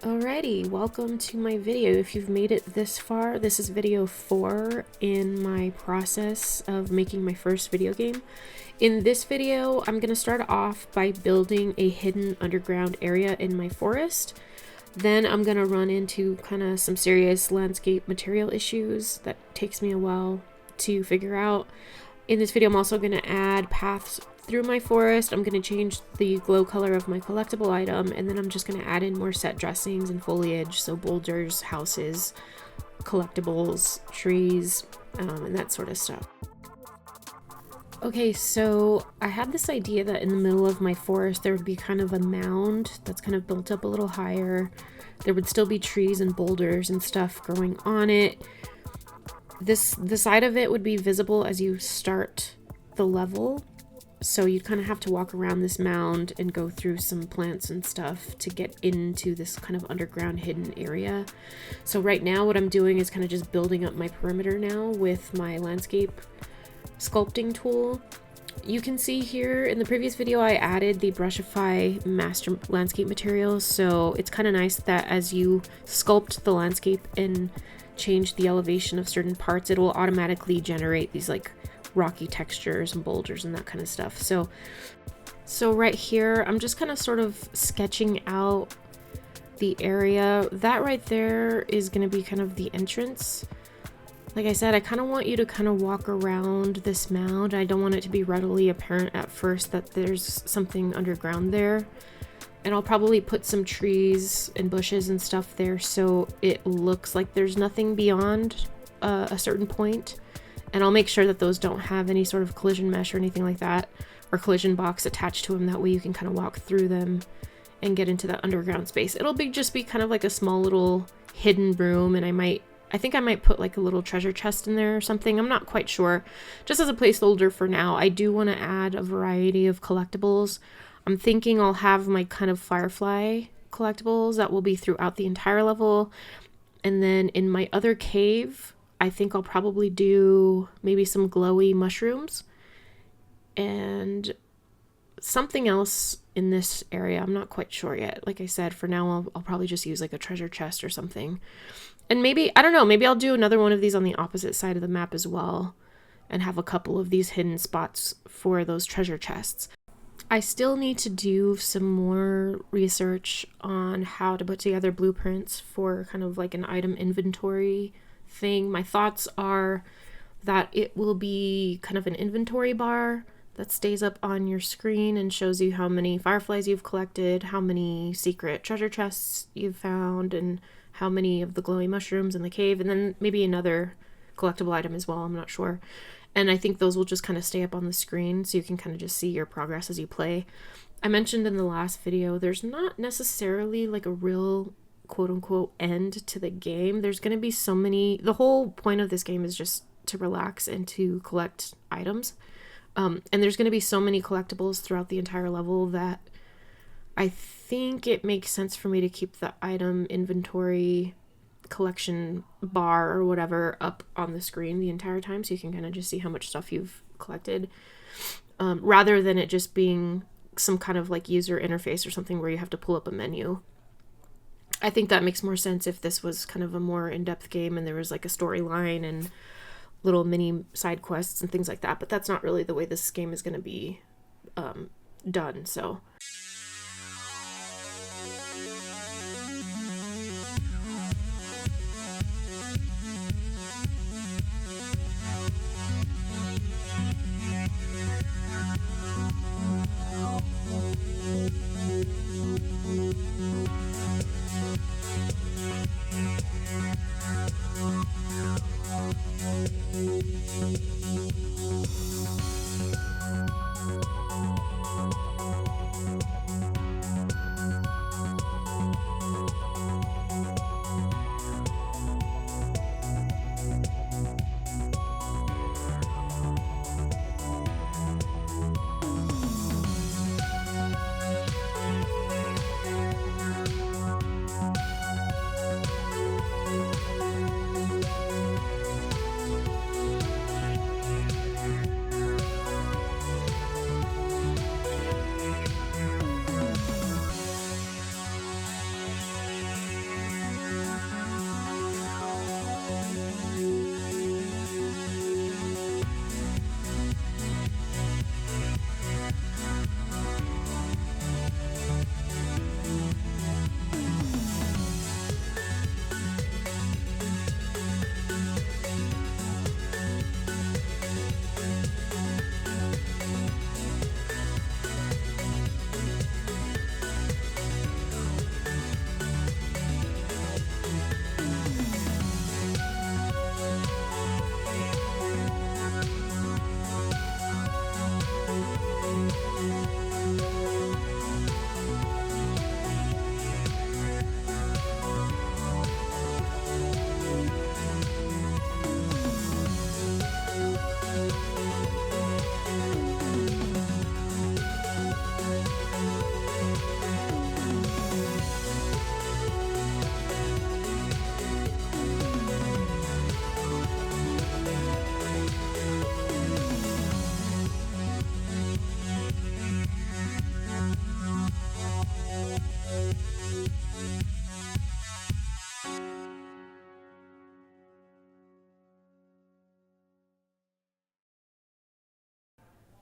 Alrighty, welcome to my video. If you've made it this far, this is video 4 in my process of making my first video game. In this video, I'm going to start off by building a hidden underground area in my forest. Then I'm going to run into kind of some serious landscape material issues that takes me a while to figure out. In this video, I'm also going to add paths through my forest. I'm going to change the glow color of my collectible item, and then I'm just going to add in more set dressings and foliage, so boulders, houses, collectibles, trees, and that sort of stuff. Okay, so I had this idea that in the middle of my forest there would be kind of a mound that's kind of built up a little higher. There would still be trees and boulders and stuff growing on it. The side of it would be visible as you start the level. So you'd kind of have to walk around this mound and go through some plants and stuff to get into this kind of underground hidden area. So right now what I'm doing is kind of just building up my perimeter now with my landscape sculpting tool. You can see here in the previous video I added the Brushify master landscape materials, so it's kind of nice that as you sculpt the landscape and change the elevation of certain parts, it will automatically generate these like rocky textures and boulders and that kind of stuff. So right here I'm just kind of sort of sketching out the area. That right there is going to be kind of the entrance. Like I said, I kind of want you to kind of walk around this mound. I don't want it to be readily apparent at first that there's something underground there. And I'll probably put some trees and bushes and stuff there so it looks like there's nothing beyond a certain point. And I'll make sure that those don't have any sort of collision mesh or anything like that, or collision box attached to them. That way you can kind of walk through them and get into that underground space. It'll just be kind of like a small little hidden room, and I think I might put like a little treasure chest in there or something. I'm not quite sure. Just as a placeholder for now, I do want to add a variety of collectibles. I'm thinking I'll have my kind of firefly collectibles that will be throughout the entire level. And then in my other cave, I think I'll probably do maybe some glowy mushrooms and something else in this area. I'm not quite sure yet. Like I said, for now, I'll probably just use like a treasure chest or something. And maybe, I don't know, maybe I'll do another one of these on the opposite side of the map as well and have a couple of these hidden spots for those treasure chests. I still need to do some more research on how to put together blueprints for kind of like an item inventory thing. My thoughts are that it will be kind of an inventory bar that stays up on your screen and shows you how many fireflies you've collected, how many secret treasure chests you've found, and how many of the glowy mushrooms in the cave, and then maybe another collectible item as well, I'm not sure. And I think those will just kind of stay up on the screen so you can kind of just see your progress as you play. I mentioned in the last video, there's not necessarily like a real quote-unquote end to the game. There's going to be so many, the whole point of this game is just to relax and to collect items, and there's going to be so many collectibles throughout the entire level that I think it makes sense for me to keep the item inventory collection bar or whatever up on the screen the entire time so you can kind of just see how much stuff you've collected, rather than it just being some kind of like user interface or something where you have to pull up a menu. I think that makes more sense if this was kind of a more in-depth game and there was like a storyline and little mini side quests and things like that, but that's not really the way this game is going to be done, so.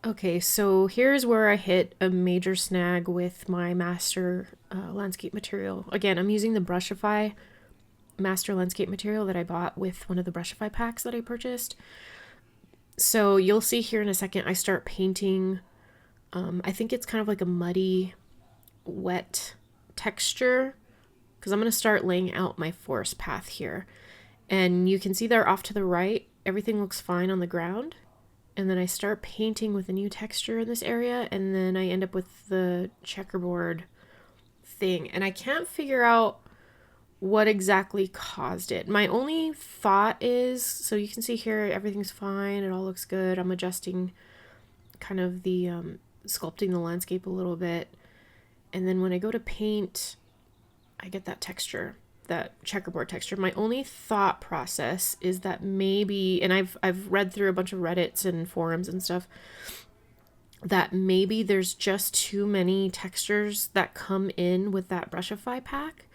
Okay, so here's where I hit a major snag with my master landscape material. Again, I'm using the Brushify master landscape material that I bought with one of the Brushify packs that I purchased. So you'll see here in a second, I start painting. I think it's kind of like a muddy, wet texture because I'm going to start laying out my forest path here. And you can see there off to the right, everything looks fine on the ground. And then I start painting with a new texture in this area, and then I end up with the checkerboard thing. And I can't figure out what exactly caused it. My only thought is, so you can see here, everything's fine, it all looks good. I'm adjusting kind of the, sculpting the landscape a little bit. And then when I go to paint, I get that texture, that checkerboard texture. My only thought process is that maybe, and I've read through a bunch of Reddits and forums and stuff, that maybe there's just too many textures that come in with that Brushify pack.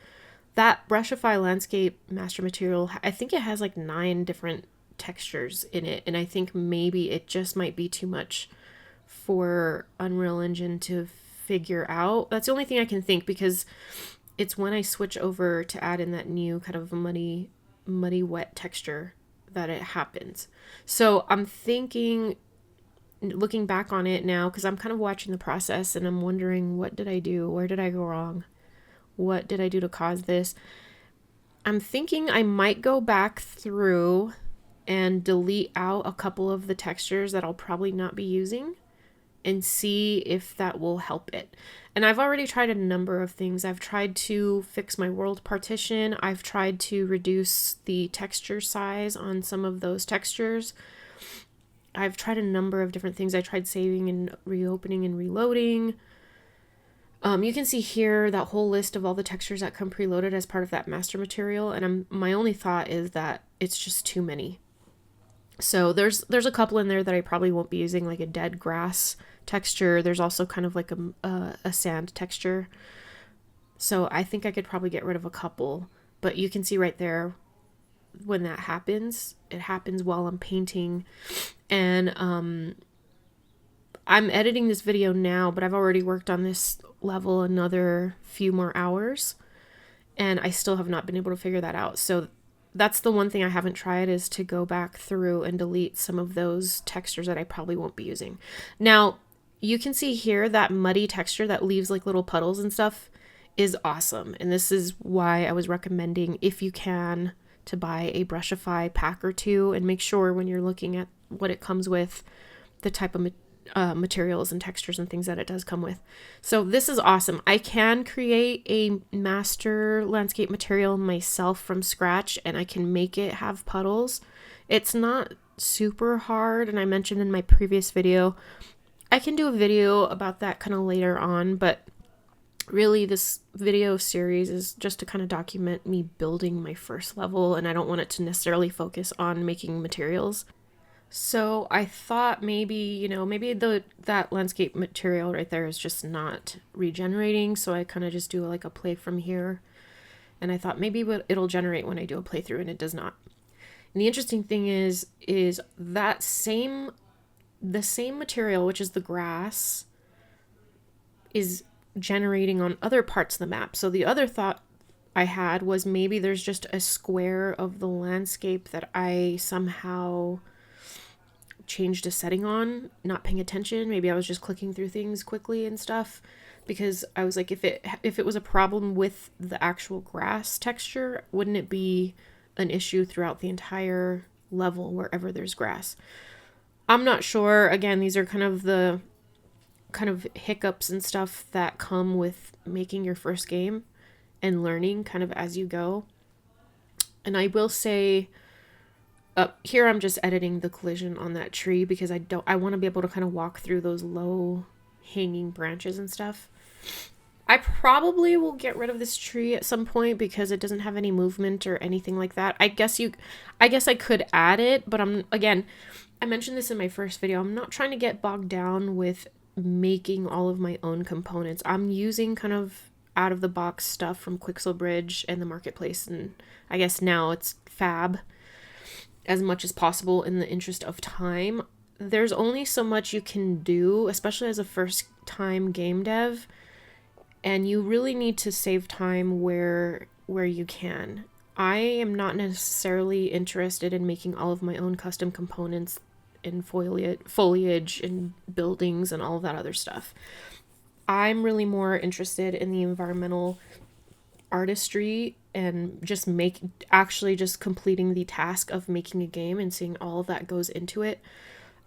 That Brushify landscape master material, I think it has like 9 different textures in it, and I think maybe it just might be too much for Unreal Engine to figure out. That's the only thing I can think, because it's when I switch over to add in that new kind of muddy, wet texture that it happens. So I'm thinking, looking back on it now, because I'm kind of watching the process and I'm wondering, what did I do? Where did I go wrong? What did I do to cause this? I'm thinking I might go back through and delete out a couple of the textures that I'll probably not be using and see if that will help it. And I've already tried a number of things. I've tried to fix my world partition. I've tried to reduce the texture size on some of those textures. I've tried a number of different things. I tried saving and reopening and reloading. You can see here that whole list of all the textures that come preloaded as part of that master material. And my only thought is that it's just too many. So there's a couple in there that I probably won't be using, like a dead grass texture. There's also kind of like a sand texture. So I think I could probably get rid of a couple, but you can see right there when that happens, it happens while I'm painting. And I'm editing this video now, but I've already worked on this level another few more hours, and I still have not been able to figure that out. So that's the one thing I haven't tried, is to go back through and delete some of those textures that I probably won't be using. Now, you can see here that muddy texture that leaves like little puddles and stuff is awesome. And this is why I was recommending, if you can, to buy a Brushify pack or two, and make sure when you're looking at what it comes with, the type of materials and textures and things that it does come with. So this is awesome. I can create a master landscape material myself from scratch, and I can make it have puddles. It's not super hard, and I mentioned in my previous video, I can do a video about that kind of later on, but really this video series is just to kind of document me building my first level, and I don't want it to necessarily focus on making materials. So I thought maybe, maybe that landscape material right there is just not regenerating. So I kind of just do like a play from here. And I thought maybe it'll generate when I do a playthrough, and it does not. And the interesting thing is that the same material, which is the grass, is generating on other parts of the map. So the other thought I had was maybe there's just a square of the landscape that I somehow changed a setting on, not paying attention. Maybe I was just clicking through things quickly and stuff, because I was like, if it was a problem with the actual grass texture, wouldn't it be an issue throughout the entire level wherever there's grass? I'm not sure. Again, these are kind of hiccups and stuff that come with making your first game and learning kind of as you go. And I will say, here I'm just editing the collision on that tree, because I want to be able to kind of walk through those low hanging branches and stuff. I probably will get rid of this tree at some point because it doesn't have any movement or anything like that. I guess I could add it, but I mentioned this in my first video. I'm not trying to get bogged down with making all of my own components. I'm using kind of out of the box stuff from Quixelbridge and the marketplace, and I guess now it's Fab, as much as possible in the interest of time. there's only so much you can do, especially as a first time game dev, and you really need to save time where you can. I am not necessarily interested in making all of my own custom components in foliage and buildings and all of that other stuff. I'm really more interested in the environmental artistry and just actually just completing the task of making a game and seeing all of that goes into it.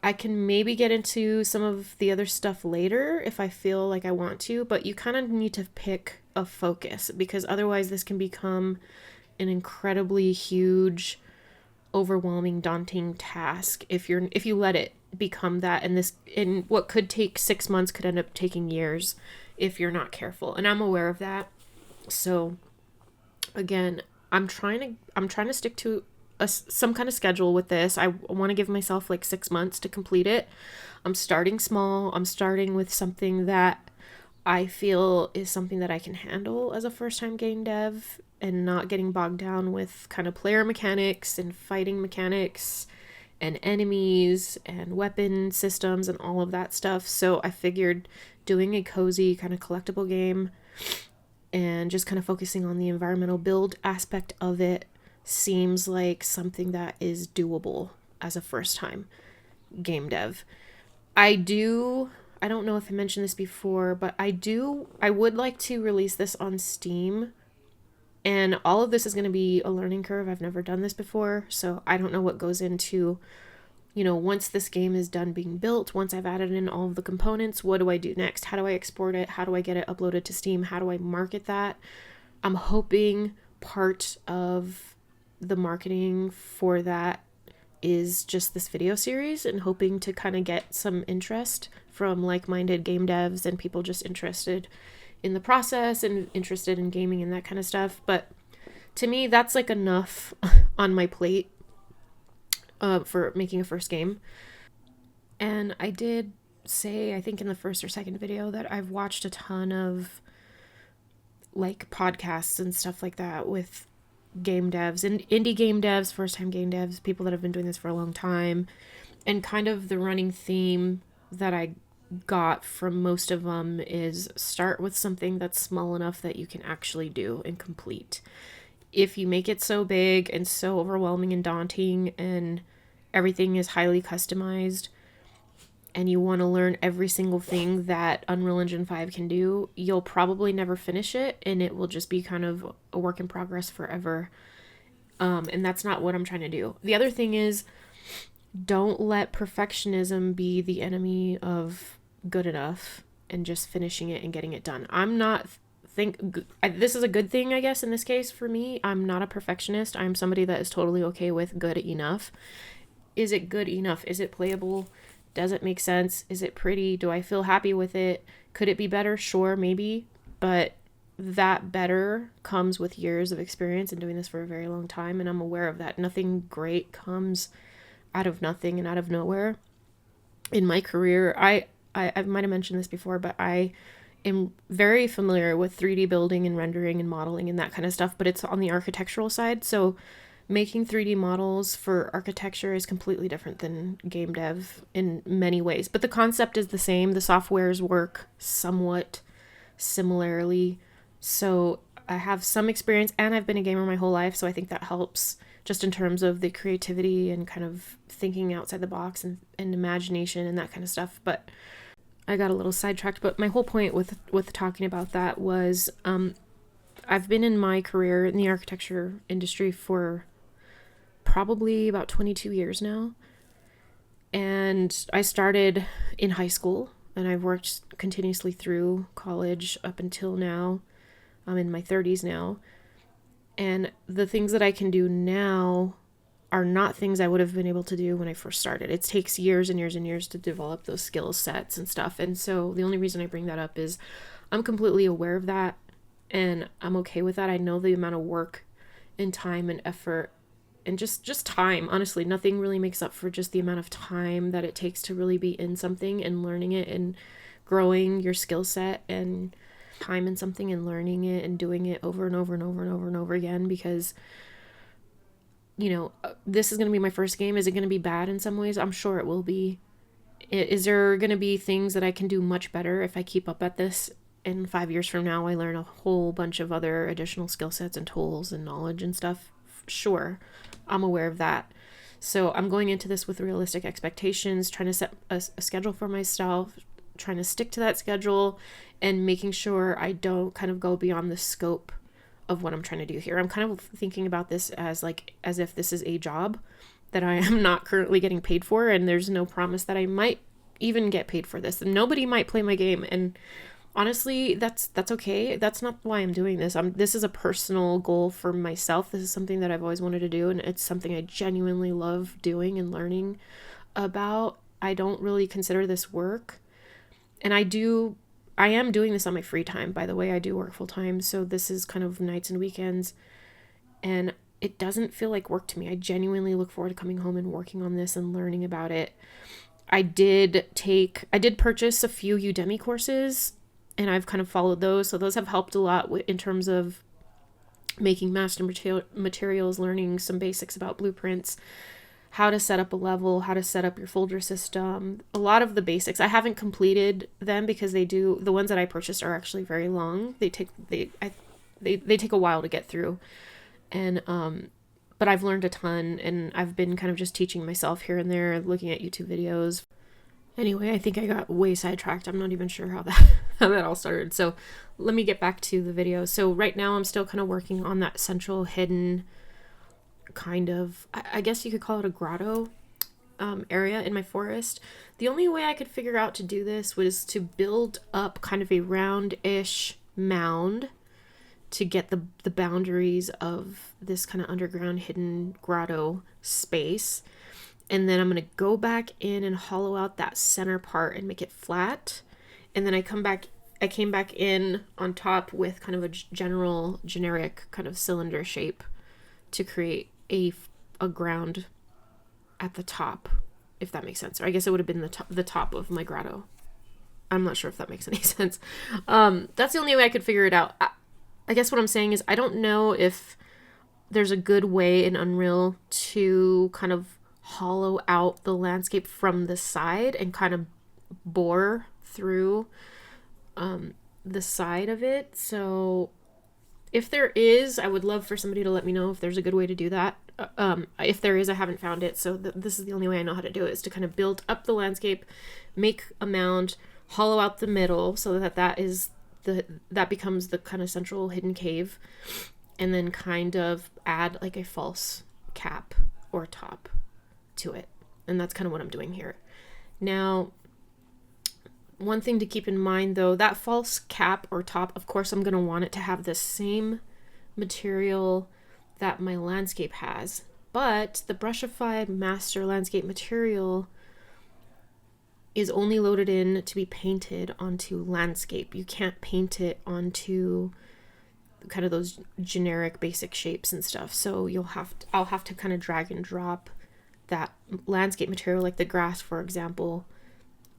I can maybe get into some of the other stuff later if I feel like I want to, but you kind of need to pick a focus, because otherwise this can become an incredibly huge, overwhelming, daunting task if you let it become that. And this, in what could take 6 months, could end up taking years if you're not careful. And I'm aware of that. So again, I'm trying to stick to some kind of schedule with this. I want to give myself like 6 months to complete it. I'm starting small. I'm starting with something that I feel is something that I can handle as a first-time game dev, and not getting bogged down with kind of player mechanics and fighting mechanics and enemies and weapon systems and all of that stuff. So I figured doing a cozy kind of collectible game and just kind of focusing on the environmental build aspect of it seems like something that is doable as a first-time game dev. I don't know if I mentioned this before, but I would like to release this on Steam. And all of this is going to be a learning curve. I've never done this before, so I don't know what goes into, once this game is done being built, once I've added in all of the components, what do I do next? How do I export it? How do I get it uploaded to Steam? How do I market that? I'm hoping part of the marketing for that is just this video series, and hoping to kind of get some interest from like-minded game devs and people just interested in the process and interested in gaming and that kind of stuff. But to me, that's like enough on my plate for making a first game. And I did say, I think in the first or second video, that I've watched a ton of like podcasts and stuff like that with game devs and indie game devs, first time game devs, people that have been doing this for a long time. And kind of the running theme that I got from most of them is start with something that's small enough that you can actually do and complete. If you make it so big and so overwhelming and daunting and everything is highly customized and you want to learn every single thing that Unreal Engine 5 can do, you'll probably never finish it, and it will just be kind of a work in progress forever. And that's not what I'm trying to do. The other thing is, don't let perfectionism be the enemy of good enough and just finishing it and getting it done. This is a good thing, I guess, in this case for me. I'm not a perfectionist. I'm somebody that is totally okay with good enough. Is it good enough? Is it playable? Does it make sense? Is it pretty? Do I feel happy with it? Could it be better? Sure, maybe. But that better comes with years of experience and doing this for a very long time. And I'm aware of that. Nothing great comes out of nothing and out of nowhere. In my career, I might have mentioned this before, but I am very familiar with 3D building and rendering and modeling and that kind of stuff, but it's on the architectural side. So making 3D models for architecture is completely different than game dev in many ways, but the concept is the same. The softwares work somewhat similarly. So I have some experience, and I've been a gamer my whole life, so I think that helps just in terms of the creativity and kind of thinking outside the box and imagination and that kind of stuff. But I got a little sidetracked, but my whole point with talking about that was I've been in my career in the architecture industry for probably about 22 years now. And I started in high school, and I've worked continuously through college up until now. I'm in my 30s now. And the things that I can do now are not things I would have been able to do when I first started. It takes years and years and years to develop those skill sets and stuff. And so the only reason I bring that up is I'm completely aware of that, and I'm okay with that. I know the amount of work and time and effort and just time. Honestly, nothing really makes up for just the amount of time that it takes to really be in something and learning it and growing your skill set, and time in something and learning it and doing it over and over and over and over and over again. Because, this is going to be my first game. Is it going to be bad in some ways? I'm sure it will be. Is there going to be things that I can do much better if I keep up at this? And 5 years from now, I learn a whole bunch of other additional skill sets and tools and knowledge and stuff. Sure, I'm aware of that. So I'm going into this with realistic expectations, trying to set a schedule for myself, trying to stick to that schedule, and making sure I don't kind of go beyond the scope of what I'm trying to do here. I'm kind of thinking about this as if this is a job that I am not currently getting paid for, and there's no promise that I might even get paid for this. Nobody might play my game, and honestly, that's okay. That's not why I'm doing this. This is a personal goal for myself. This is something that I've always wanted to do, and it's something I genuinely love doing and learning about. I don't really consider this work, and I am doing this on my free time. By the way, I do work full time, so this is kind of nights and weekends, and it doesn't feel like work to me. I genuinely look forward to coming home and working on this and learning about it. I did purchase a few Udemy courses, and I've kind of followed those. So those have helped a lot in terms of making master materials, learning some basics about blueprints, how to set up a level, how to set up your folder system, a lot of the basics. I haven't completed them because the ones that I purchased are actually very long. They take a while to get through. And, but I've learned a ton, and I've been kind of just teaching myself here and there, looking at YouTube videos. Anyway, I think I got way sidetracked. I'm not even sure how that all started. So let me get back to the video. So right now I'm still kind of working on that central hidden kind of, I guess you could call it a grotto area in my forest. The only way I could figure out to do this was to build up kind of a round-ish mound to get the boundaries of this kind of underground hidden grotto space. And then I'm going to go back in and hollow out that center part and make it flat. And then I came back in on top with kind of a generic kind of cylinder shape to create a ground at the top, if that makes sense. Or I guess it would have been the top of my grotto. I'm not sure if that makes any sense. That's the only way I could figure it out. I guess what I'm saying is I don't know if there's a good way in Unreal to kind of hollow out the landscape from the side and kind of bore through the side of it. So if there is, I would love for somebody to let me know if there's a good way to do that. If there is, I haven't found it. So this is the only way I know how to do it, is to kind of build up the landscape, make a mound, hollow out the middle so that becomes the kind of central hidden cave, and then kind of add like a false cap or top to it. And that's kind of what I'm doing here. Now, one thing to keep in mind though, that false cap or top, of course, I'm going to want it to have the same material that my landscape has, but the Brushify master landscape material is only loaded in to be painted onto landscape. You can't paint it onto kind of those generic basic shapes and stuff. So I'll have to kind of drag and drop that landscape material, like the grass, for example,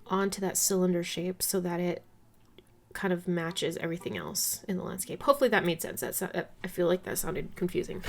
onto that cylinder shape so that it kind of matches everything else in the landscape. Hopefully that made sense. I feel like that sounded confusing.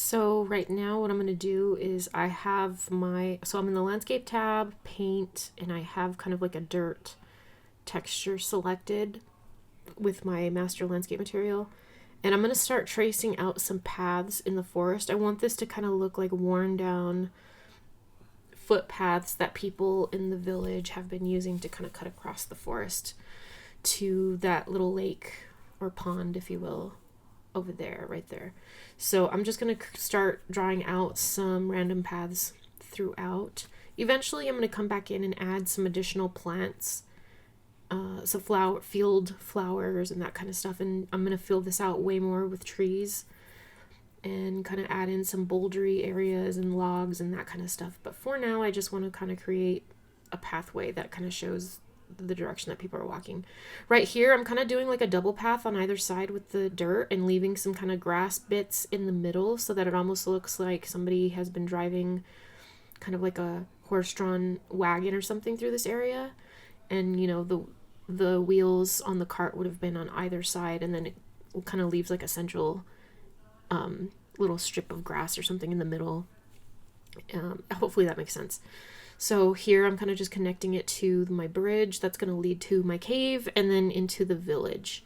So right now what I'm going to do is I have so I'm in the landscape tab, paint, and I have kind of like a dirt texture selected with my master landscape material. And I'm going to start tracing out some paths in the forest. I want this to kind of look like worn down footpaths that people in the village have been using to kind of cut across the forest to that little lake or pond, if you will, over there, right there. So I'm just going to start drawing out some random paths throughout. Eventually I'm going to come back in and add some additional plants, so field flowers and that kind of stuff, and I'm going to fill this out way more with trees and kind of add in some bouldery areas and logs and that kind of stuff. But for now I just want to kind of create a pathway that kind of shows the direction that people are walking. Right here I'm kind of doing like a double path on either side with the dirt and leaving some kind of grass bits in the middle so that it almost looks like somebody has been driving kind of like a horse-drawn wagon or something through this area, and you know, the wheels on the cart would have been on either side, and then it kind of leaves like a central little strip of grass or something in the middle. Hopefully that makes sense. So here I'm kind of just connecting it to my bridge that's going to lead to my cave and then into the village.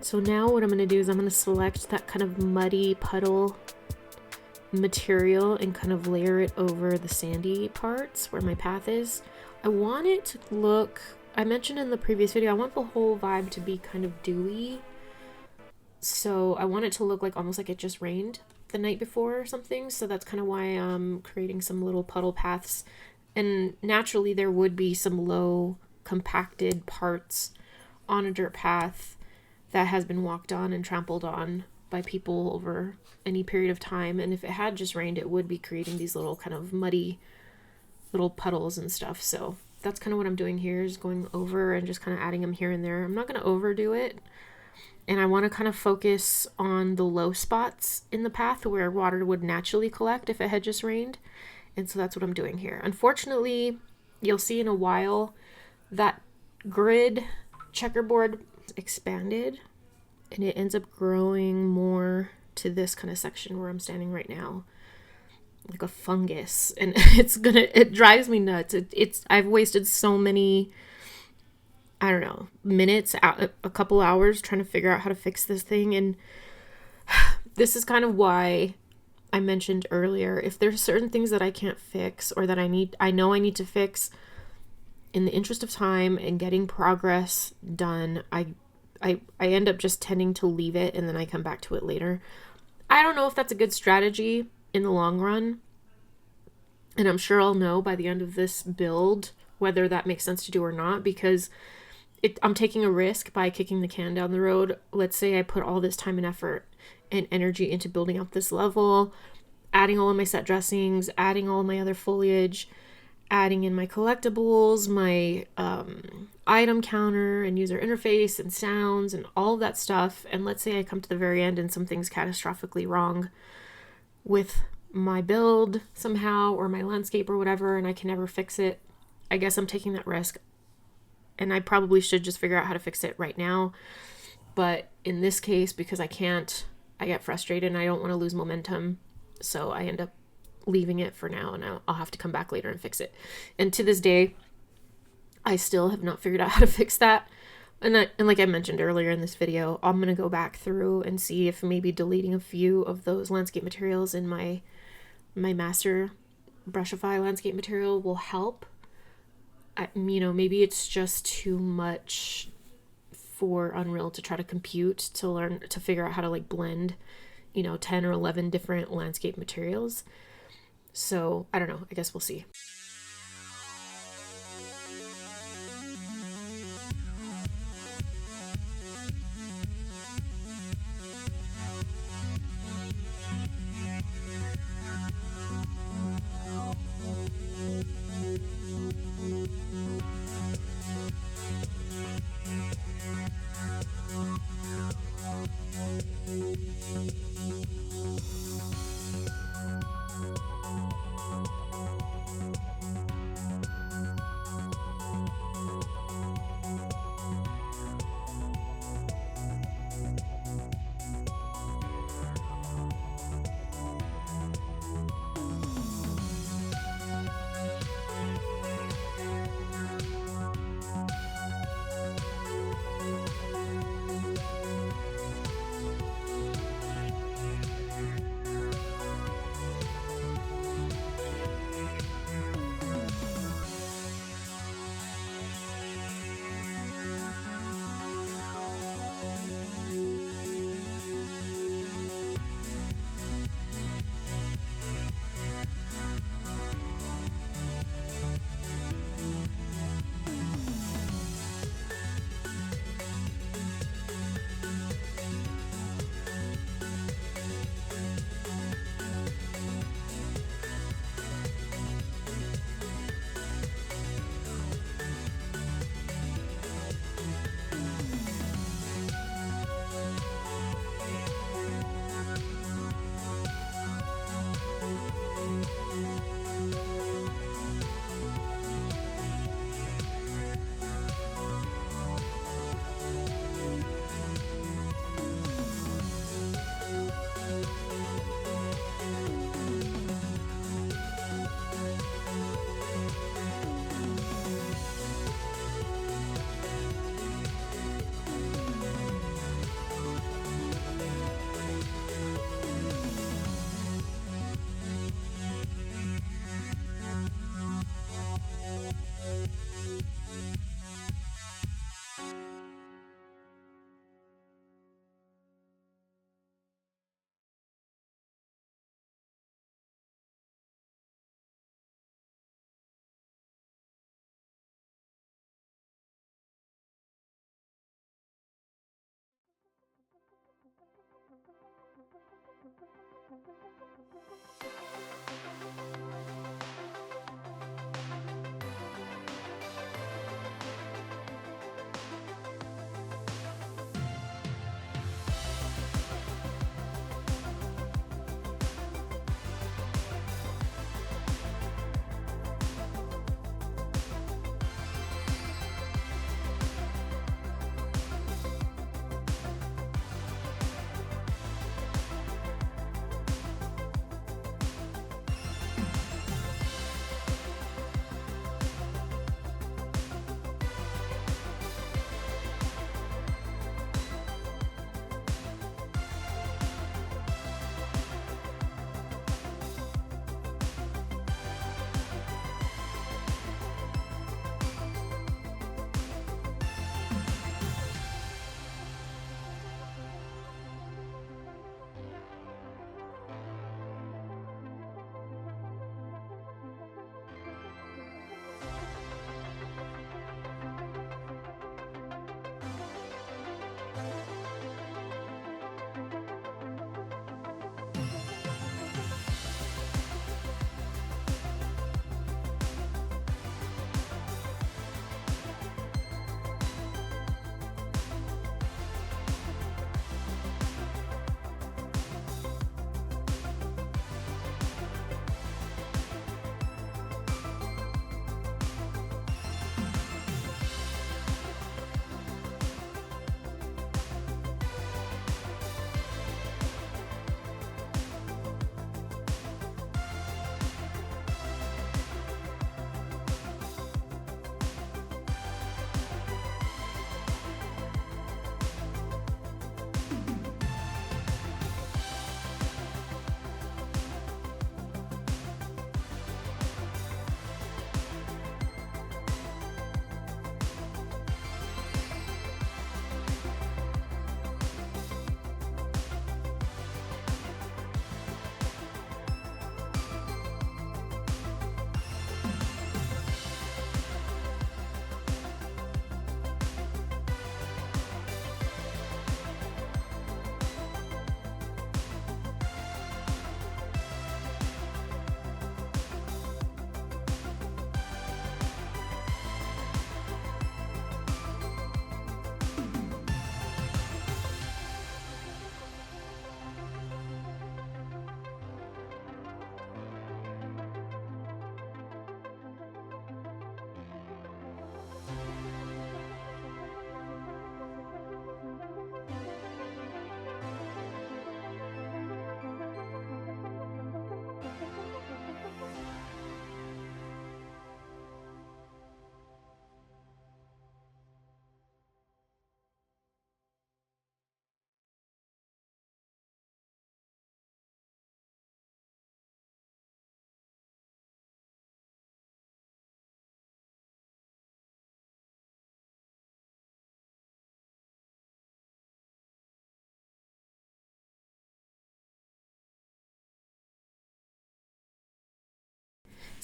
So now what I'm going to do is I'm going to select that kind of muddy puddle material and kind of layer it over the sandy parts where my path is. I want it to look, I mentioned in the previous video, I want the whole vibe to be kind of dewy. So I want it to look like almost like it just rained the night before or something. So that's kind of why I'm creating some little puddle paths. And naturally there would be some low compacted parts on a dirt path that has been walked on and trampled on by people over any period of time. And if it had just rained, it would be creating these little kind of muddy little puddles and stuff. So that's kind of what I'm doing here, is going over and just kind of adding them here and there. I'm not going to overdo it. And I want to kind of focus on the low spots in the path where water would naturally collect if it had just rained. And so that's what I'm doing here. Unfortunately, you'll see in a while that grid checkerboard expanded and it ends up growing more to this kind of section where I'm standing right now, like a fungus, and it drives me nuts. I've wasted so many, I don't know, minutes, a couple hours trying to figure out how to fix this thing. And this is kind of why I mentioned earlier, if there's certain things that I can't fix or that I know I need to fix, in the interest of time and getting progress done, I end up just tending to leave it and then I come back to it later. I don't know if that's a good strategy in the long run, and I'm sure I'll know by the end of this build whether that makes sense to do or not, because I'm taking a risk by kicking the can down the road. Let's say I put all this time and effort and energy into building up this level, adding all of my set dressings, adding all my other foliage, adding in my collectibles, my item counter and user interface and sounds and all of that stuff. And let's say I come to the very end and something's catastrophically wrong with my build somehow, or my landscape or whatever, and I can never fix it. I guess I'm taking that risk. And I probably should just figure out how to fix it right now. But in this case, because I can't, I get frustrated and I don't want to lose momentum. So I end up leaving it for now, and I'll have to come back later and fix it. And to this day, I still have not figured out how to fix that. And like I mentioned earlier in this video, I'm going to go back through and see if maybe deleting a few of those landscape materials in my master Brushify landscape material will help. Maybe it's just too much for Unreal to try to compute, to learn, to figure out how to like blend, 10 or 11 different landscape materials. So I don't know, I guess we'll see.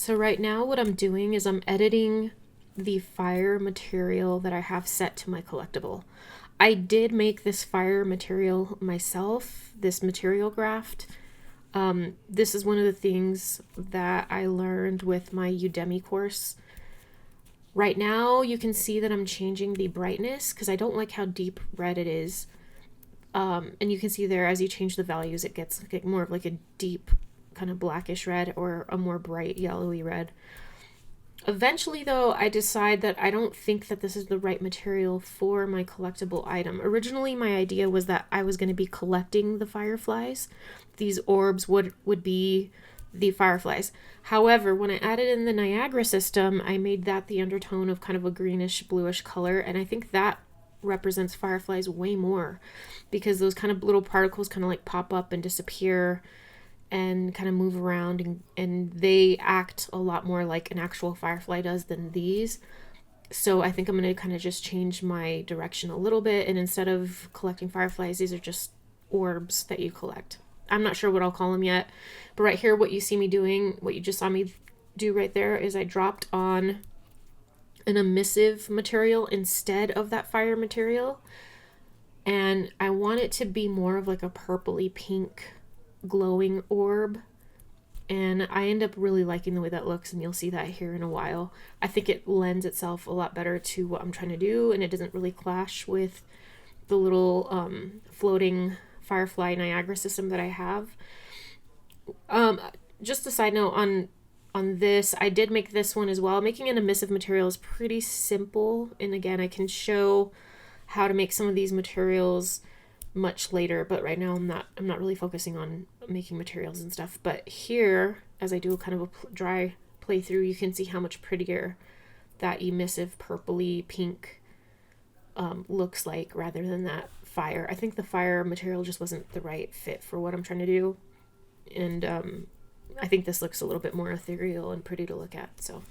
So right now what I'm doing is I'm editing the fire material that I have set to my collectible. I did make this fire material myself, this material graft. This is one of the things that I learned with my Udemy course. Right now you can see that I'm changing the brightness because I don't like how deep red it is. And you can see there as you change the values it gets more of like a deep kind of blackish red or a more bright yellowy red. Eventually though, I decide that I don't think that this is the right material for my collectible item. Originally my idea was that I was going to be collecting the fireflies. These orbs would be the fireflies. However, when I added in the Niagara system, I made that the undertone of kind of a greenish bluish color, and I think that represents fireflies way more because those kind of little particles kind of like pop up and disappear and kind of move around, and they act a lot more like an actual firefly does than these. So I think I'm going to kind of just change my direction a little bit, and instead of collecting fireflies, these are just orbs that you collect. I'm not sure what I'll call them yet, but right here what you see me doing, what you just saw me do right there, is I dropped on an emissive material instead of that fire material, and I want it to be more of like a purpley pink glowing orb, and I end up really liking the way that looks, and you'll see that here in a while. I think it lends itself a lot better to what I'm trying to do, and it doesn't really clash with the little floating firefly Niagara system that I have. Just a side note on this, I did make this one as well. Making an emissive material is pretty simple, and again I can show how to make some of these materials much later, but right now I'm not really focusing on making materials and stuff. But here, as I do kind of a dry playthrough, you can see how much prettier that emissive purpley pink looks like rather than that fire. I think the fire material just wasn't the right fit for what I'm trying to do, and I think this looks a little bit more ethereal and pretty to look at. So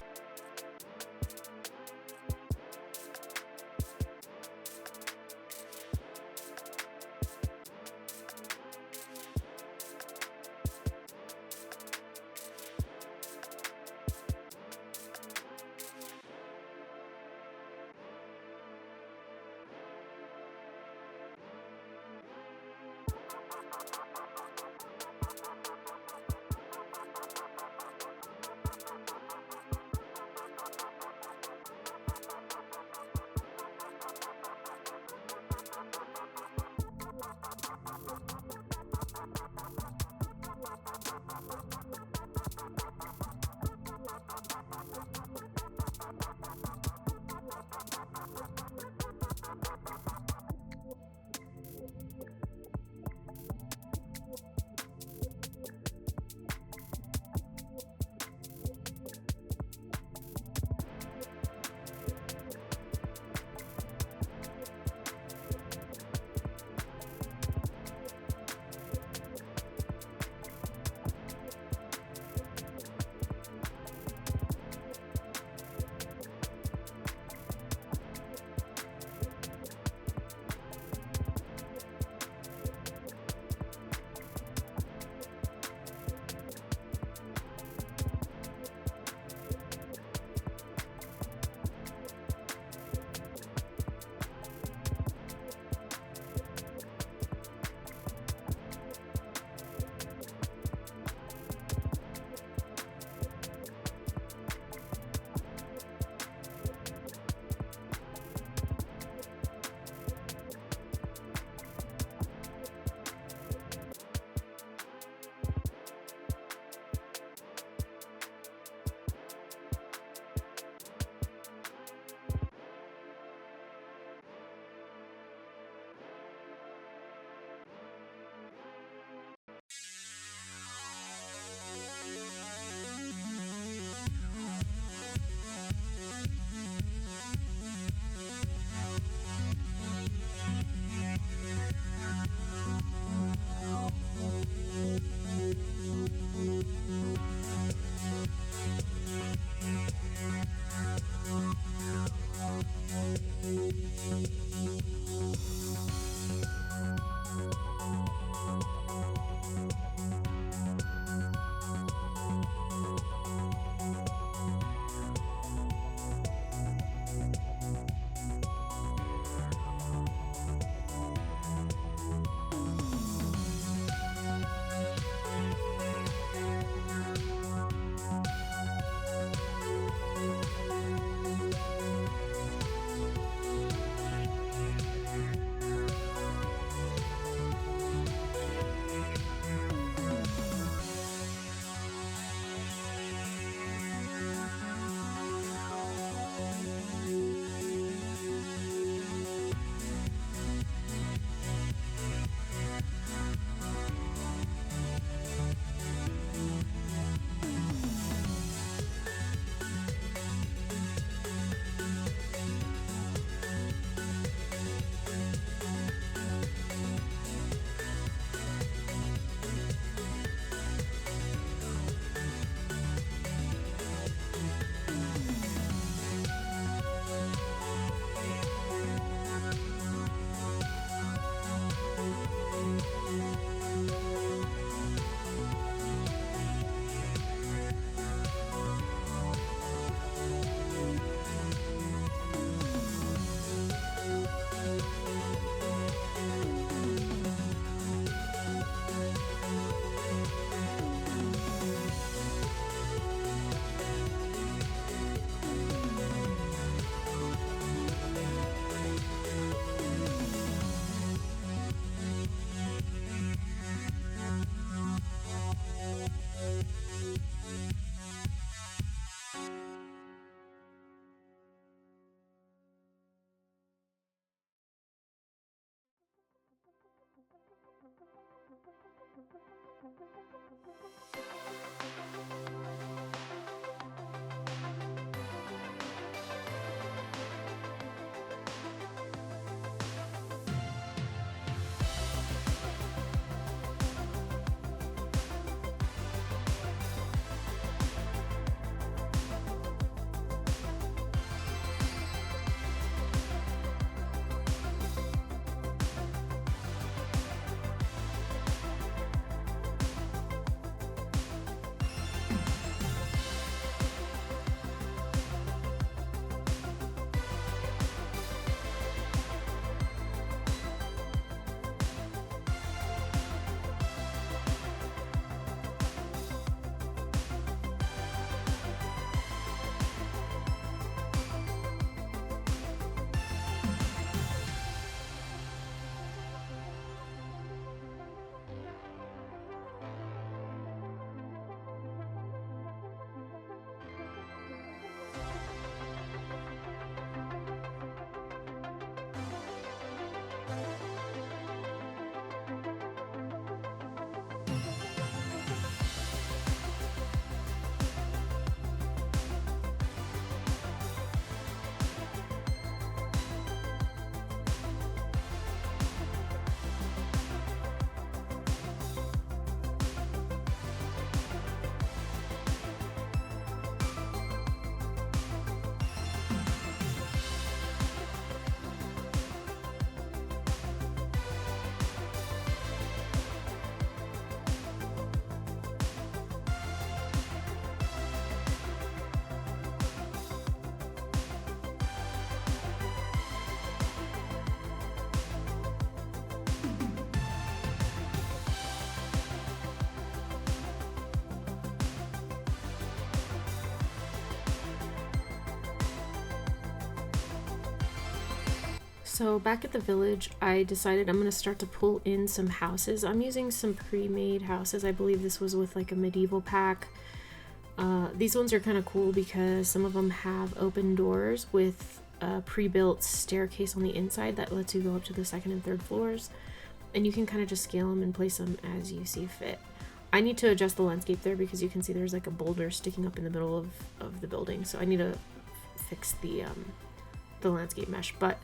So back at the village, I decided I'm going to start to pull in some houses. I'm using some pre-made houses. I believe this was with like a medieval pack. These ones are kind of cool because some of them have open doors with a pre-built staircase on the inside that lets you go up to the second and third floors. And you can kind of just scale them and place them as you see fit. I need to adjust the landscape there because you can see there's like a boulder sticking up in the middle of the building. So I need to fix the landscape mesh. But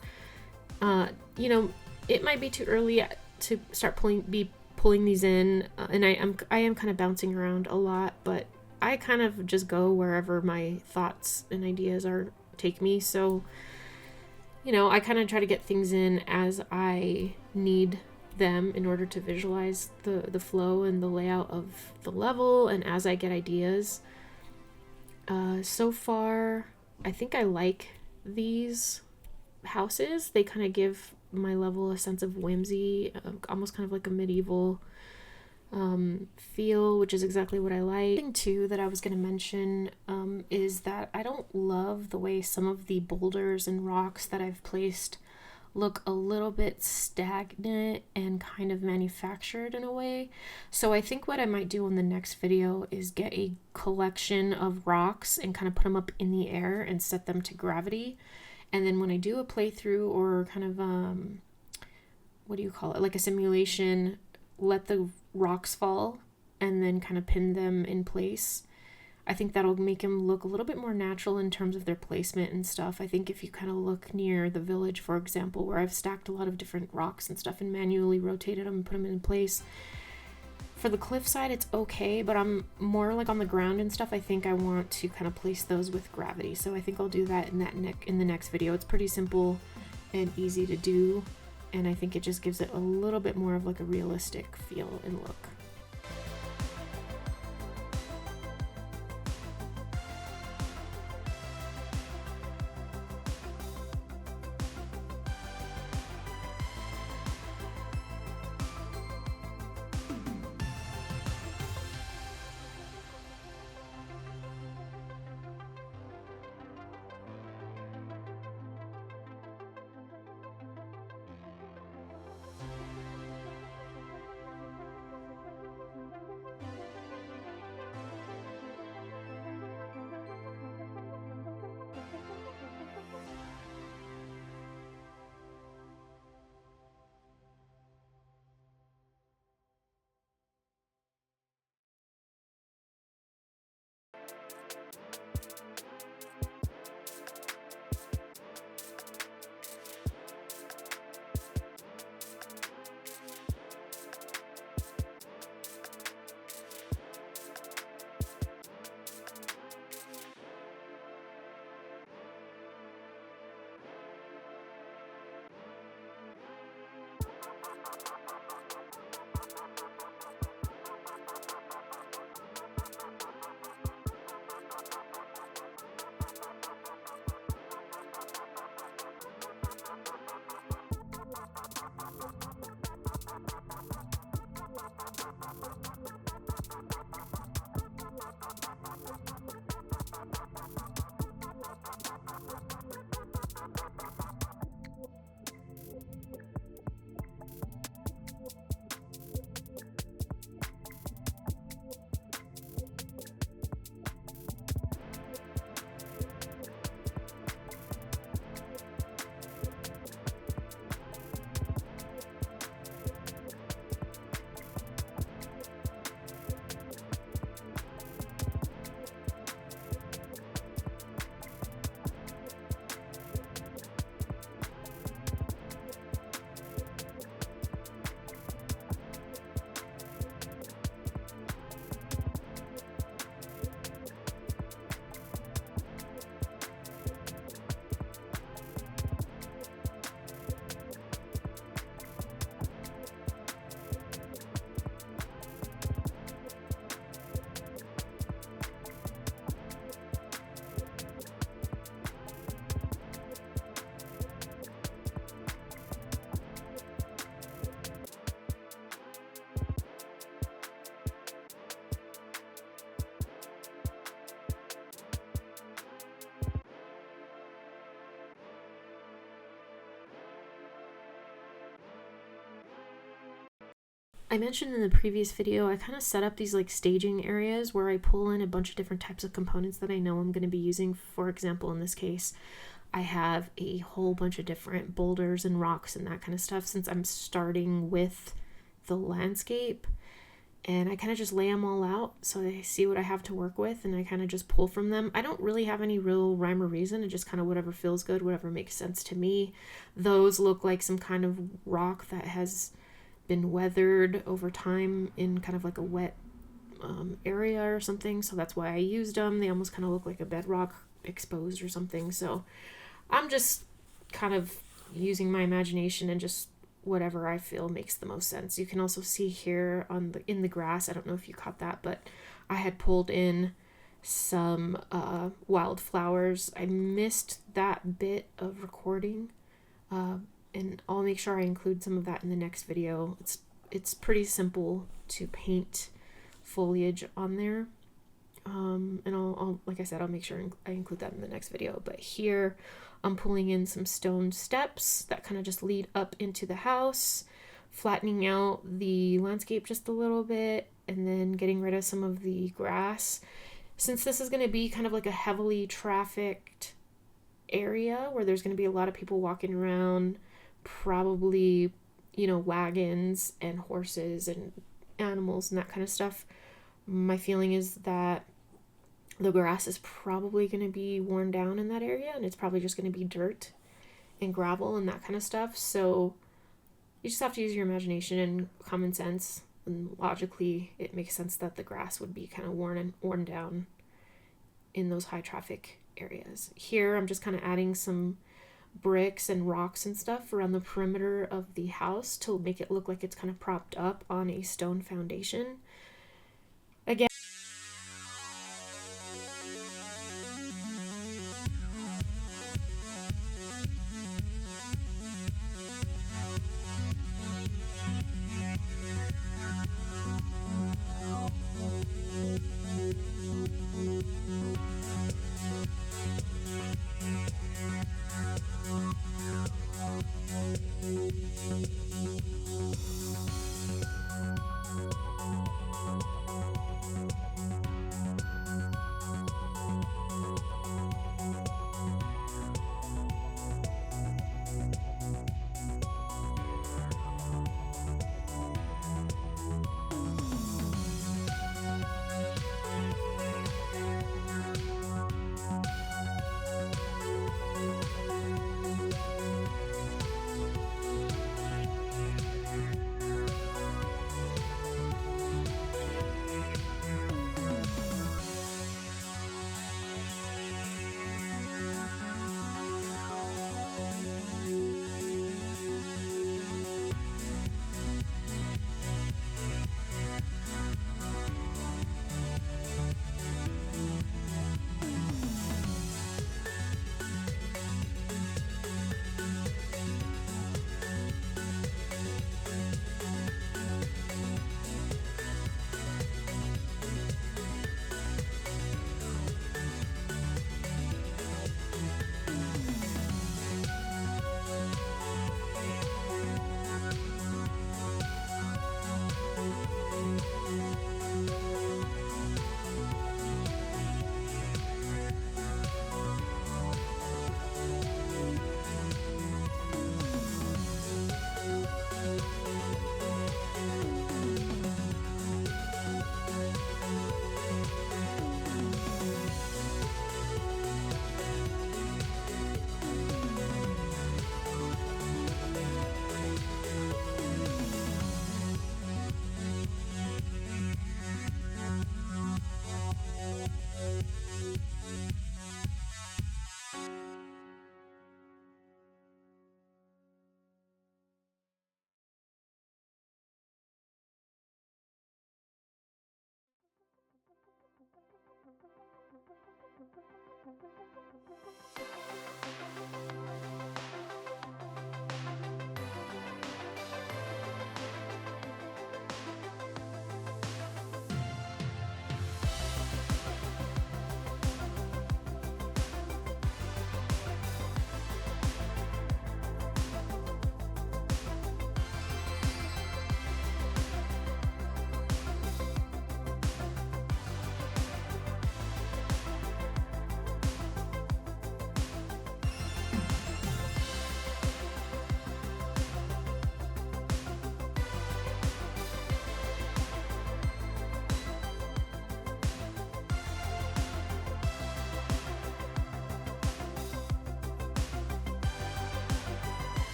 you know, it might be too early to start pulling these in, and I am kind of bouncing around a lot, but I kind of just go wherever my thoughts and ideas take me. So, you know, I kind of try to get things in as I need them in order to visualize the flow and the layout of the level, and as I get ideas. So far, I think I like these houses. They kind of give my level a sense of whimsy, almost kind of like a medieval feel, which is exactly what I like. Thing too that I was going to mention is that I don't love the way some of the boulders and rocks that I've placed look a little bit stagnant and kind of manufactured in a way. So I think what I might do in the next video is get a collection of rocks and kind of put them up in the air and set them to gravity. And then when I do a playthrough or kind of, what do you call it? Like a simulation, let the rocks fall and then kind of pin them in place. I think that'll make them look a little bit more natural in terms of their placement and stuff. I think if you kind of look near the village, for example, where I've stacked a lot of different rocks and stuff and manually rotated them and put them in place. For the cliffside, it's okay, but I'm more like on the ground and stuff. I think I want to kind of place those with gravity. So I think I'll do that in the next video. It's pretty simple and easy to do, and I think it just gives it a little bit more of like a realistic feel and look. I mentioned in the previous video, I kind of set up these like staging areas where I pull in a bunch of different types of components that I know I'm going to be using. For example, in this case, I have a whole bunch of different boulders and rocks and that kind of stuff since I'm starting with the landscape. And I kind of just lay them all out so I see what I have to work with, and I kind of just pull from them. I don't really have any real rhyme or reason. It just kind of whatever feels good, whatever makes sense to me. Those look like some kind of rock that has been weathered over time in kind of like a wet area or something. So that's why I used them. They almost kind of look like a bedrock exposed or something. So I'm just kind of using my imagination and just whatever I feel makes the most sense. You can also see here in the grass, I don't know if you caught that, but I had pulled in some wildflowers. I missed that bit of recording, and I'll make sure I include some of that in the next video. It's pretty simple to paint foliage on there. And I'll like I said, I'll make sure I include that in the next video. But here I'm pulling in some stone steps that kind of just lead up into the house, flattening out the landscape just a little bit, and then getting rid of some of the grass. Since this is going to be kind of like a heavily trafficked area where there's going to be a lot of people walking around, probably, you know, wagons and horses and animals and that kind of stuff, my feeling is that the grass is probably going to be worn down in that area, and it's probably just going to be dirt and gravel and that kind of stuff. So you just have to use your imagination and common sense, and logically it makes sense that the grass would be kind of worn down in those high traffic areas. Here I'm just kind of adding some bricks and rocks and stuff around the perimeter of the house to make it look like it's kind of propped up on a stone foundation. Again,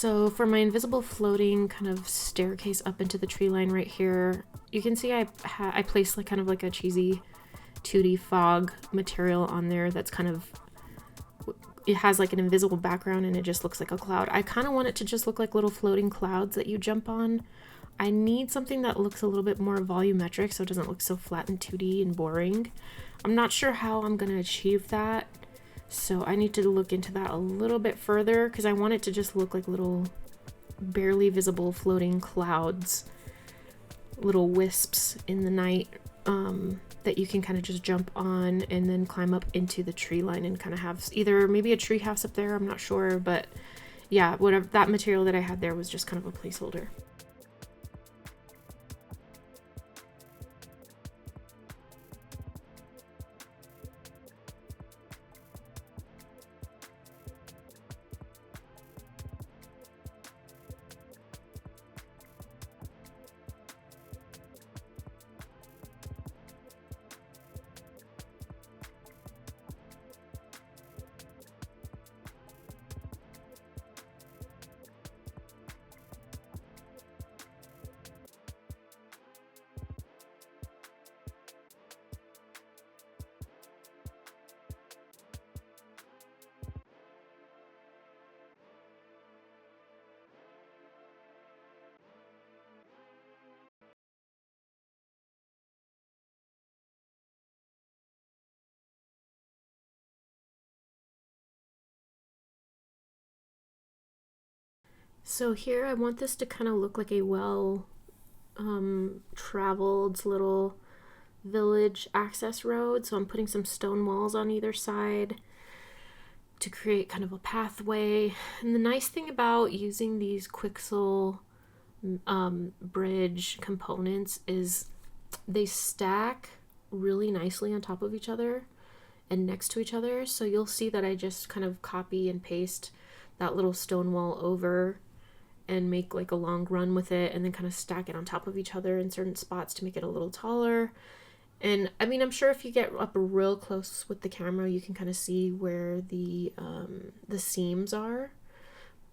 So for my invisible floating kind of staircase up into the tree line right here, you can see I placed like kind of like a cheesy 2D fog material on there that's kind of, it has like an invisible background and it just looks like a cloud. I kind of want it to just look like little floating clouds that you jump on. I need something that looks a little bit more volumetric so it doesn't look so flat and 2D and boring. I'm not sure how I'm going to achieve that, so I need to look into that a little bit further because I want it to just look like little barely visible floating clouds, little wisps in the night that you can kind of just jump on and then climb up into the tree line and kind of have either maybe a tree house up there, I'm not sure, but yeah, whatever, that material that I had there was just kind of a placeholder. So here I want this to kind of look like a well traveled little village access road. So I'm putting some stone walls on either side to create kind of a pathway. And the nice thing about using these Quixel bridge components is they stack really nicely on top of each other and next to each other. So you'll see that I just kind of copy and paste that little stone wall over and make like a long run with it and then kind of stack it on top of each other in certain spots to make it a little taller. And I mean, I'm sure if you get up real close with the camera, you can kind of see where the seams are.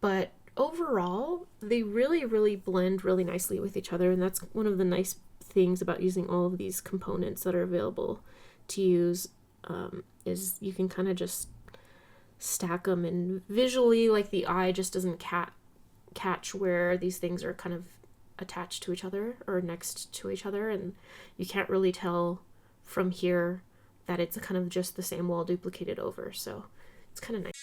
But overall, they really blend really nicely with each other. And that's one of the nice things about using all of these components that are available to use, is you can kind of just stack them, and visually, like, the eye just doesn't catch where these things are kind of attached to each other or next to each other, and you can't really tell from here that it's kind of just the same wall duplicated over, so it's kind of nice.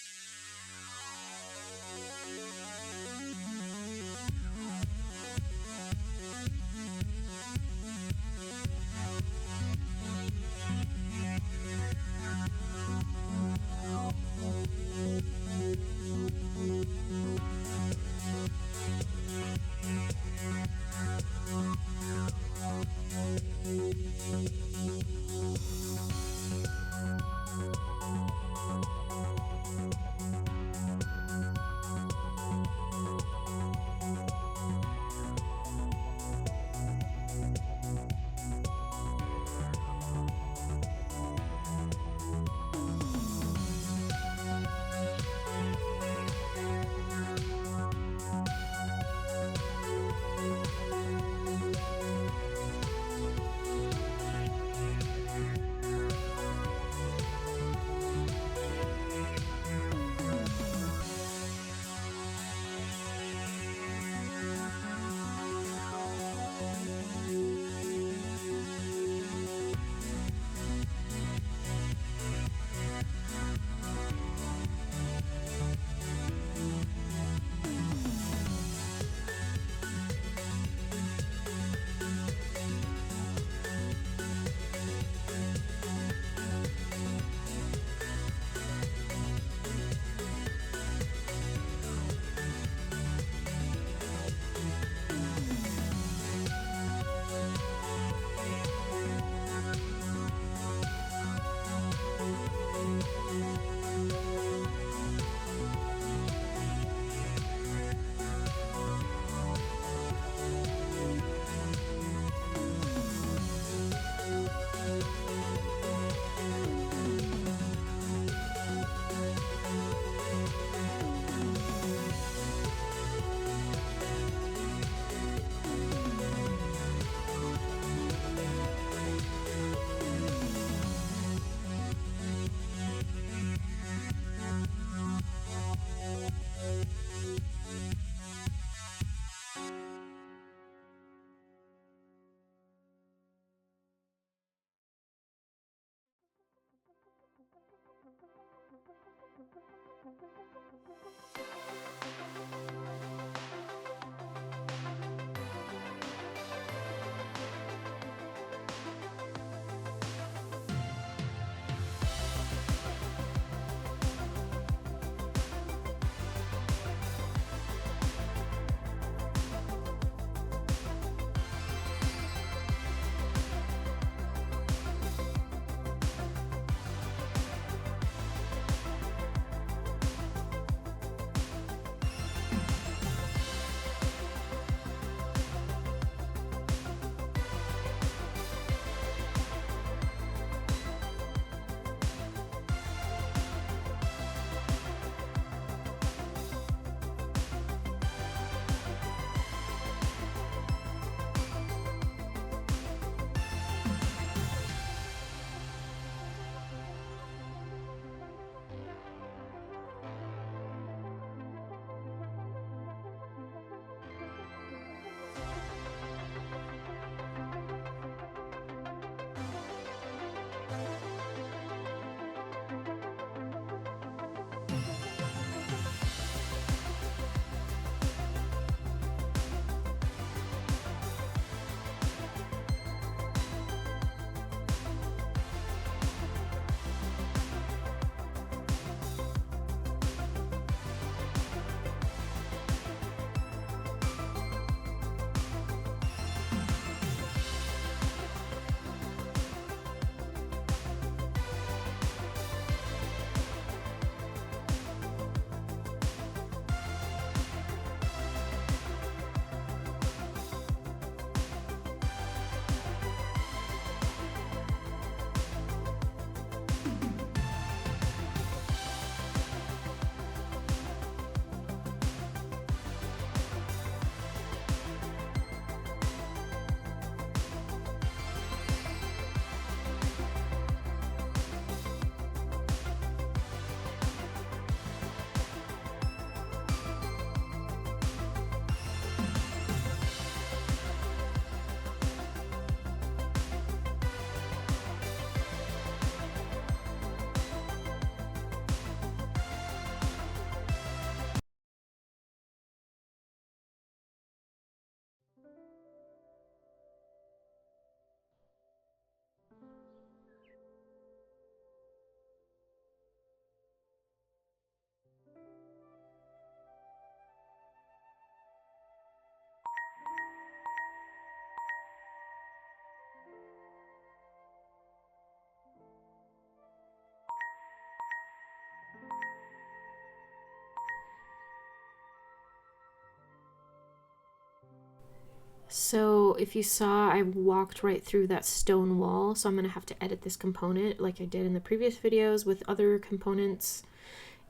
So if you saw, I walked right through that stone wall, so I'm going to have to edit this component like I did in the previous videos with other components,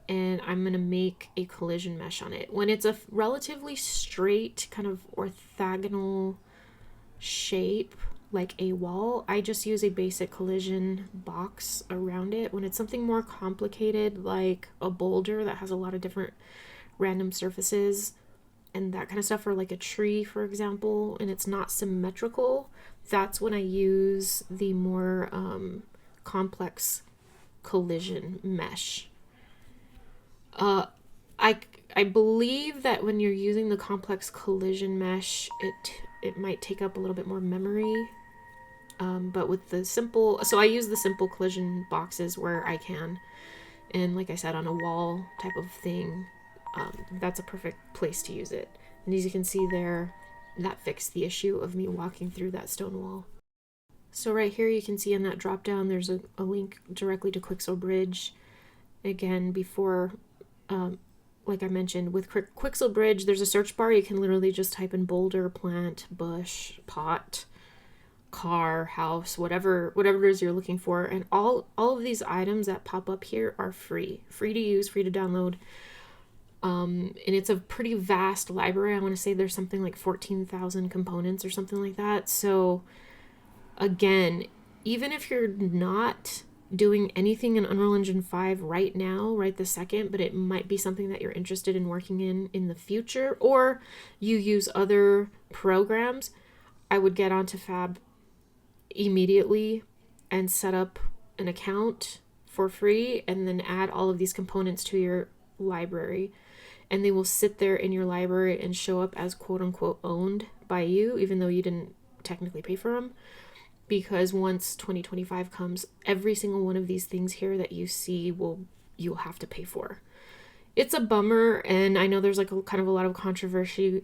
and I'm going to make a collision mesh on it. When it's a relatively straight, kind of orthogonal shape, like a wall, I just use a basic collision box around it. When it's something more complicated, like a boulder that has a lot of different random surfaces, and that kind of stuff, or like a tree, for example, and it's not symmetrical, that's when I use the more complex collision mesh. I believe that when you're using the complex collision mesh, it might take up a little bit more memory. But with the simple, so I use the simple collision boxes where I can, and like I said, on a wall type of thing, that's a perfect place to use it. And as you can see there, that fixed the issue of me walking through that stone wall. So right here you can see in that drop down there's a link directly to Quixel Bridge. Again, before, like I mentioned, with Quixel Bridge, there's a search bar. You can literally just type in boulder, plant, bush, pot, car, house, whatever it is you're looking for, and all of these items that pop up here are free to use, free to download. And it's a pretty vast library. I want to say there's something like 14,000 components or something like that. So again, even if you're not doing anything in Unreal Engine 5 right now, right this second, but it might be something that you're interested in working in the future, or you use other programs, I would get onto Fab immediately and set up an account for free and then add all of these components to your library. And they will sit there in your library and show up as quote unquote owned by you, even though you didn't technically pay for them. Because once 2025 comes, every single one of these things here that you see you'll have to pay for. It's a bummer, and I know there's like kind of a lot of controversy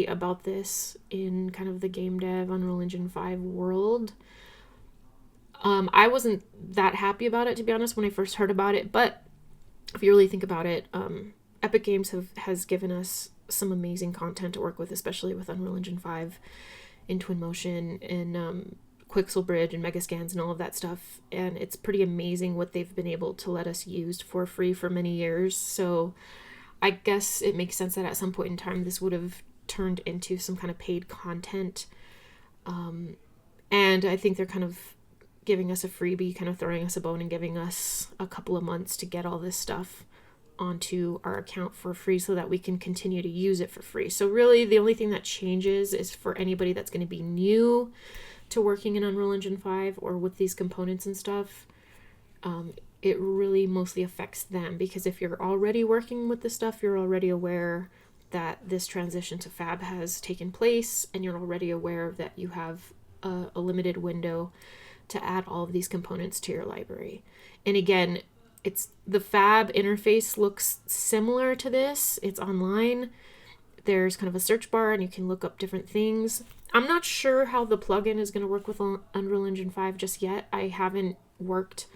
about this in kind of the game dev Unreal Engine 5 world. I wasn't that happy about it, to be honest, when I first heard about it, but if you really think about it, Epic Games has given us some amazing content to work with, especially with Unreal Engine 5 in Twinmotion and Quixel Bridge and Megascans and all of that stuff, and it's pretty amazing what they've been able to let us use for free for many years. So I guess it makes sense that at some point in time this would have turned into some kind of paid content, and I think they're kind of giving us a freebie, kind of throwing us a bone and giving us a couple of months to get all this stuff onto our account for free so that we can continue to use it for free. So really the only thing that changes is for anybody that's going to be new to working in Unreal Engine 5 or with these components and stuff. It really mostly affects them, because if you're already working with this stuff, you're already aware that this transition to Fab has taken place, and you're already aware that you have a limited window to add all of these components to your library. And again, the Fab interface looks similar to this. It's online. There's kind of a search bar and you can look up different things. I'm not sure how the plugin is going to work with Unreal Engine 5 just yet. I haven't worked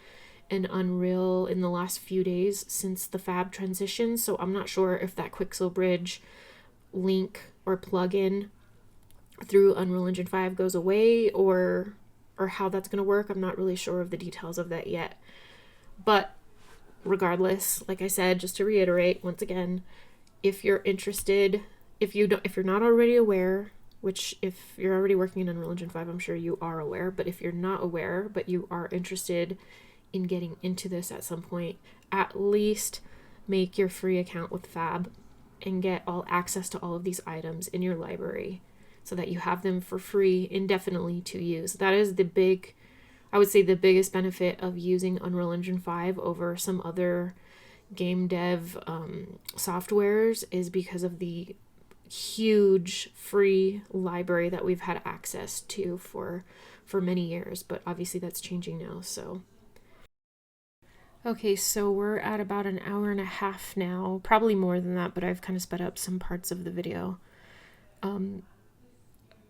in Unreal in the last few days since the Fab transition, so I'm not sure if that Quixel Bridge link or plugin through Unreal Engine 5 goes away or how that's going to work. I'm not really sure of the details of that yet. But regardless, like I said, just to reiterate once again, if you're interested, if you're not already aware, which if you're already working in Unreal Engine 5, I'm sure you are aware, but if you're not aware, but you are interested in getting into this at some point, at least make your free account with Fab and get all access to all of these items in your library so that you have them for free indefinitely to use. That is I would say the biggest benefit of using Unreal Engine 5 over some other game dev softwares, is because of the huge free library that we've had access to for many years, but obviously that's changing now. So okay, so we're at about an hour and a half now, probably more than that, but I've kind of sped up some parts of the video.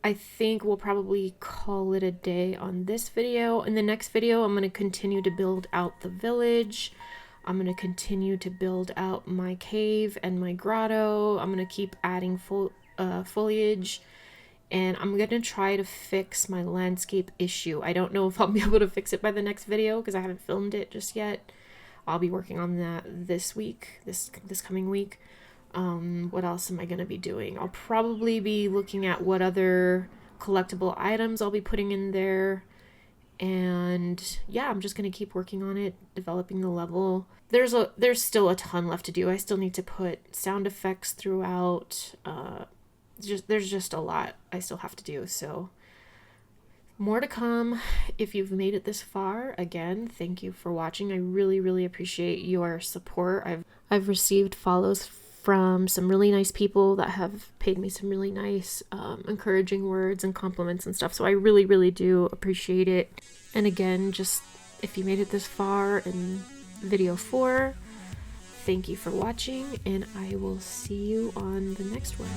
I think we'll probably call it a day on this video. In the next video, I'm going to continue to build out the village. I'm going to continue to build out my cave and my grotto. I'm going to keep adding foliage, and I'm going to try to fix my landscape issue. I don't know if I'll be able to fix it by the next video because I haven't filmed it just yet. I'll be working on that this week, this coming week. What else am I going to be doing? I'll probably be looking at what other collectible items I'll be putting in there. And yeah, I'm just going to keep working on it, developing the level. There's still a ton left to do. I still need to put sound effects throughout. There's just a lot I still have to do. So more to come. If you've made it this far, again, thank you for watching. I really, really appreciate your support. I've received follows from some really nice people that have paid me some really nice encouraging words and compliments and stuff, so I really, really do appreciate it. And again, just if you made it this far in video 4, thank you for watching, and I will see you on the next one.